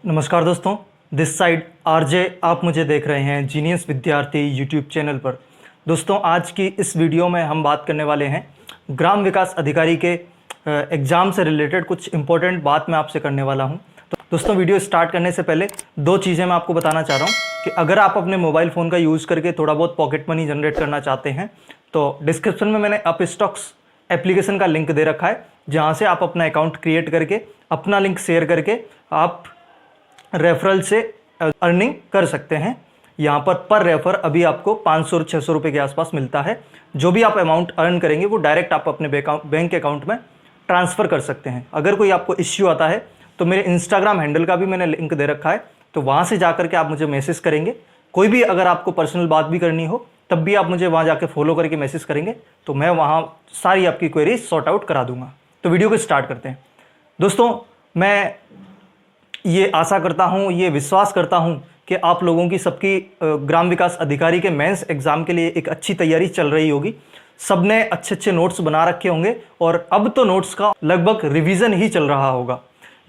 नमस्कार दोस्तों, this side RJ आप मुझे देख रहे हैं जीनियस विद्यार्थी यूट्यूब चैनल पर। दोस्तों, आज की इस वीडियो में हम बात करने वाले हैं ग्राम विकास अधिकारी के एग्ज़ाम से रिलेटेड कुछ इंपॉर्टेंट बात मैं आपसे करने वाला हूं। तो दोस्तों, वीडियो स्टार्ट करने से पहले दो चीज़ें मैं आपको बताना चाह रहा हूं कि अगर आप अपने मोबाइल फ़ोन का यूज़ करके थोड़ा बहुत पॉकेट मनी जनरेट करना चाहते हैं तो डिस्क्रिप्शन में मैंने अपस्टॉक्स एप्लीकेशन का लिंक दे रखा है, जहाँ से आप अपना अकाउंट क्रिएट करके अपना लिंक शेयर करके आप रेफरल से अर्निंग कर सकते हैं। यहाँ पर रेफर अभी आपको 500 और 600 रुपये के आसपास मिलता है। जो भी आप अमाउंट अर्न करेंगे वो डायरेक्ट आप अपने बैंक अकाउंट में ट्रांसफ़र कर सकते हैं। अगर कोई आपको इश्यू आता है तो मेरे इंस्टाग्राम हैंडल का भी मैंने लिंक दे रखा है, तो वहाँ से जाकर के आप मुझे मैसेज करेंगे। कोई भी अगर आपको पर्सनल बात भी करनी हो तब भी आप मुझे वहाँ जाके फॉलो करके मैसेज करेंगे, तो मैं वहाँ सारी आपकी क्वेरीज सॉर्ट आउट करा दूँगा। तो वीडियो को स्टार्ट करते हैं। दोस्तों, मैं ये आशा करता हूँ, ये विश्वास करता हूँ कि आप लोगों की सबकी ग्राम विकास अधिकारी के मेंस एग्ज़ाम के लिए एक अच्छी तैयारी चल रही होगी। सबने अच्छे अच्छे नोट्स बना रखे होंगे और अब तो नोट्स का लगभग रिवीजन ही चल रहा होगा।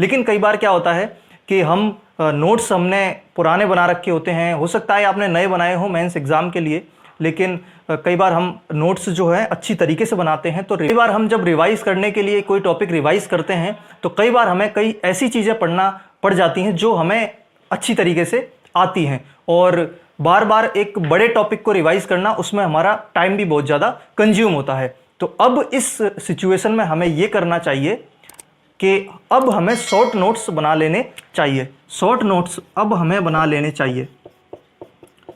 लेकिन कई बार क्या होता है कि हम नोट्स हमने पुराने बना रखे होते हैं, हो सकता है आपने नए बनाए हों मेंस एग्ज़ाम के लिए, लेकिन कई बार हम नोट्स जो है अच्छी तरीके से बनाते हैं। तो कई बार हम जब रिवाइज़ करने के लिए कोई टॉपिक रिवाइज़ करते हैं तो कई बार हमें कई ऐसी चीज़ें पढ़ना पड़ जाती हैं जो हमें अच्छी तरीके से आती हैं, और बार बार एक बड़े टॉपिक को रिवाइज़ करना, उसमें हमारा टाइम भी बहुत ज़्यादा कंज्यूम होता है। तो अब इस सिचुएशन में हमें ये करना चाहिए कि अब हमें शॉर्ट नोट्स बना लेने चाहिए। शॉर्ट नोट्स अब हमें बना लेने चाहिए।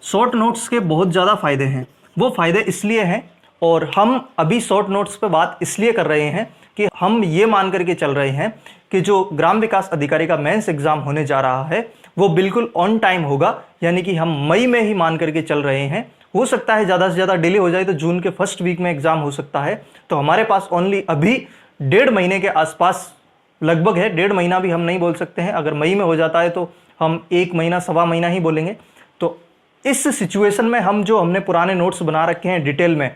शॉर्ट नोट्स के बहुत ज़्यादा फ़ायदे हैं। वो फ़ायदे इसलिए हैं, और हम अभी शॉर्ट नोट्स पे बात इसलिए कर रहे हैं कि हम ये मान करके चल रहे हैं कि जो ग्राम विकास अधिकारी का मेंस एग्ज़ाम होने जा रहा है वो बिल्कुल ऑन टाइम होगा। यानी कि हम मई में ही मान करके चल रहे हैं। हो सकता है ज़्यादा से ज़्यादा डिले हो जाए तो जून के फर्स्ट वीक में एग्ज़ाम हो सकता है। तो हमारे पास ओनली अभी 1.5 महीने के आसपास लगभग है। 1.5 महीना भी हम नहीं बोल सकते हैं। अगर मई में हो जाता है तो हम 1 महीना सवा महीना ही बोलेंगे। तो इस सिचुएशन में हम जो हमने पुराने नोट्स बना रखे हैं डिटेल में,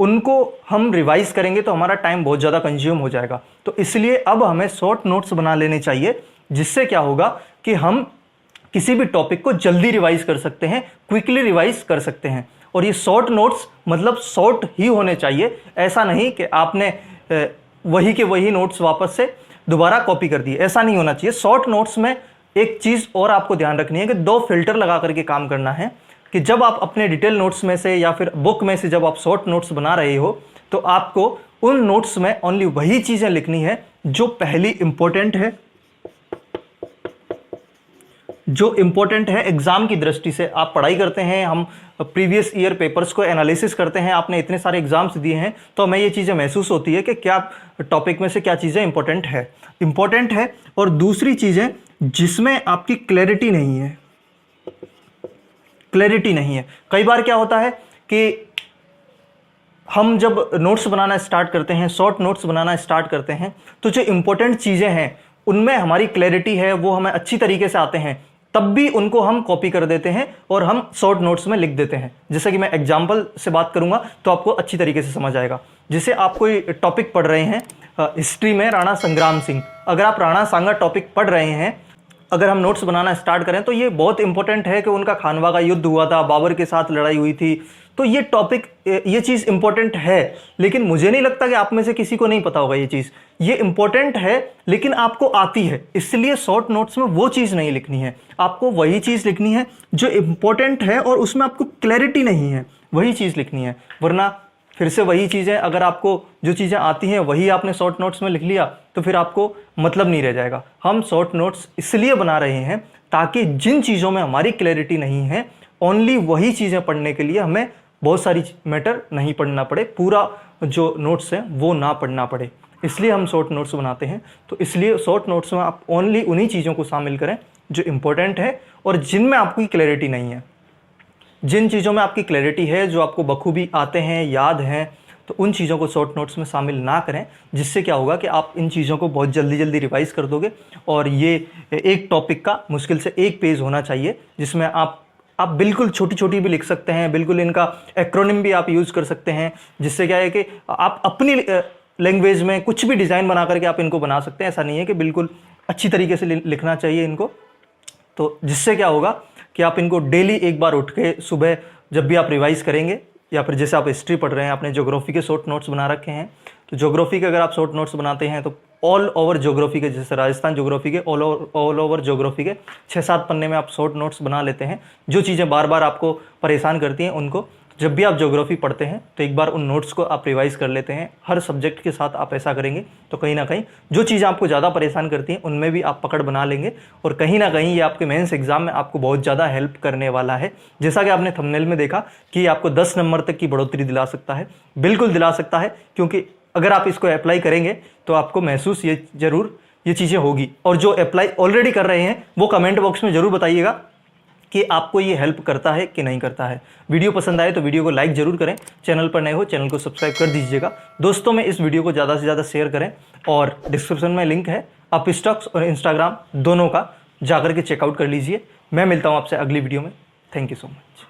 उनको हम रिवाइज करेंगे तो हमारा टाइम बहुत ज़्यादा कंज्यूम हो जाएगा। तो इसलिए अब हमें शॉर्ट नोट्स बना लेने चाहिए, जिससे क्या होगा कि हम किसी भी टॉपिक को जल्दी रिवाइज कर सकते हैं, क्विकली रिवाइज कर सकते हैं। और ये शॉर्ट नोट्स मतलब शॉर्ट ही होने चाहिए। ऐसा नहीं कि आपने वही के वही नोट्स वापस से दोबारा कॉपी कर दिए, ऐसा नहीं होना चाहिए। शॉर्ट नोट्स में एक चीज़ और आपको ध्यान रखनी है कि 2 फिल्टर लगा करके काम करना है कि जब आप अपने डिटेल नोट्स में से या फिर बुक में से जब आप शॉर्ट नोट्स बना रहे हो तो आपको उन नोट्स में ओनली वही चीज़ें लिखनी है जो पहली इंपॉर्टेंट है, जो इंपॉर्टेंट है एग्जाम की दृष्टि से। आप पढ़ाई करते हैं, हम प्रीवियस ईयर पेपर्स को एनालिसिस करते हैं, आपने इतने सारे एग्जाम्स दिए हैं, तो हमें ये चीज़ें महसूस होती है कि क्या टॉपिक में से क्या चीज़ें इंपॉर्टेंट है। और दूसरी चीज़ें जिसमें आपकी क्लैरिटी नहीं है। कई बार क्या होता है कि हम जब नोट्स बनाना स्टार्ट करते हैं, शॉर्ट नोट्स बनाना स्टार्ट करते हैं, तो जो इंपॉर्टेंट चीज़ें हैं उनमें हमारी क्लैरिटी है, वो हमें अच्छी तरीके से आते हैं, तब भी उनको हम कॉपी कर देते हैं और हम शॉर्ट नोट्स में लिख देते हैं। जैसे कि मैं एग्जाम्पल से बात करूंगा तो आपको अच्छी तरीके से समझ आएगा। जैसे आप कोई टॉपिक पढ़ रहे हैं हिस्ट्री में राणा संग्राम सिंह, अगर आप राणा सांगा टॉपिक पढ़ रहे हैं, अगर हम नोट्स बनाना स्टार्ट करें तो ये बहुत इंपॉर्टेंट है कि उनका खानवा का युद्ध हुआ था, बाबर के साथ लड़ाई हुई थी, तो ये टॉपिक, ये चीज़ इंपॉर्टेंट है। लेकिन मुझे नहीं लगता कि आप में से किसी को नहीं पता होगा ये चीज़। ये इंपॉर्टेंट है लेकिन आपको आती है, इसलिए शॉर्ट नोट्स में वो चीज़ नहीं लिखनी है। आपको वही चीज़ लिखनी है जो इंपॉर्टेंट है और उसमें आपको क्लैरिटी नहीं है, वही चीज़ लिखनी है। वरना फिर से वही चीज़ें, अगर आपको जो चीज़ें आती हैं वही आपने शॉर्ट नोट्स में लिख लिया तो फिर आपको मतलब नहीं रह जाएगा। हम शॉर्ट नोट्स इसलिए बना रहे हैं ताकि जिन चीज़ों में हमारी क्लैरिटी नहीं है, ओनली वही चीज़ें पढ़ने के लिए हमें बहुत सारी मैटर नहीं पढ़ना पड़े, पूरा जो नोट्स है वो ना पढ़ना पड़े, इसलिए हम शॉर्ट नोट्स बनाते हैं। तो इसलिए शॉर्ट नोट्स में आप ओनली उन्हीं चीज़ों को शामिल करें जो इंपॉर्टेंट है और जिनमें आपकी क्लैरिटी नहीं है। जिन चीज़ों में आपकी क्लैरिटी है, जो आपको बखूबी आते हैं, याद हैं, तो उन चीज़ों को शॉर्ट नोट्स में शामिल ना करें। जिससे क्या होगा कि आप इन चीज़ों को बहुत जल्दी रिवाइज़ कर दोगे। और ये एक टॉपिक का मुश्किल से 1 पेज होना चाहिए, जिसमें आप बिल्कुल छोटी भी लिख सकते हैं, बिल्कुल इनका एक्रोनिम भी आप यूज़ कर सकते हैं। जिससे क्या है कि आप अपनी लैंग्वेज में कुछ भी डिज़ाइन बना करके आप इनको बना सकते हैं। ऐसा नहीं है कि बिल्कुल अच्छी तरीके से लिखना चाहिए इनको। तो जिससे क्या होगा कि आप इनको डेली एक बार उठ के सुबह जब भी आप रिवाइज़ करेंगे, या फिर जैसे आप हिस्ट्री पढ़ रहे हैं, आपने ज्योग्राफी के शॉर्ट नोट्स बना रखे हैं, तो ज्योग्राफी के अगर आप शॉर्ट नोट्स बनाते हैं तो ऑल ओवर ज्योग्राफी के, जैसे राजस्थान ज्योग्राफी के ऑल ओवर ज्योग्राफी के 6-7 पन्ने में आप शॉर्ट नोट्स बना लेते हैं। जो चीज़ें बार बार आपको परेशान करती हैं उनको जब भी आप ज्योग्राफी पढ़ते हैं तो एक बार उन नोट्स को आप रिवाइज कर लेते हैं। हर सब्जेक्ट के साथ आप ऐसा करेंगे तो कहीं ना कहीं जो चीज़ें आपको ज़्यादा परेशान करती हैं उनमें भी आप पकड़ बना लेंगे, और कहीं ना कहीं ये आपके मेंस एग्जाम में आपको बहुत ज़्यादा हेल्प करने वाला है। जैसा कि आपने थंबनेल में देखा कि आपको 10 नंबर तक की बढ़ोतरी दिला सकता है, बिल्कुल दिला सकता है, क्योंकि अगर आप इसको अप्लाई करेंगे तो आपको महसूस ये चीज़ें होगी। और जो अप्लाई ऑलरेडी कर रहे हैं वो कमेंट बॉक्स में ज़रूर बताइएगा कि आपको ये हेल्प करता है कि नहीं करता है। वीडियो पसंद आए तो वीडियो को लाइक जरूर करें, चैनल पर नए हो चैनल को सब्सक्राइब कर दीजिएगा। दोस्तों में इस वीडियो को ज़्यादा से ज़्यादा शेयर करें, और डिस्क्रिप्शन में लिंक है, आप स्टॉक्स और इंस्टाग्राम दोनों का जाकर के चेकआउट कर लीजिए। मैं मिलता हूँ आपसे अगली वीडियो में। Thank you so much.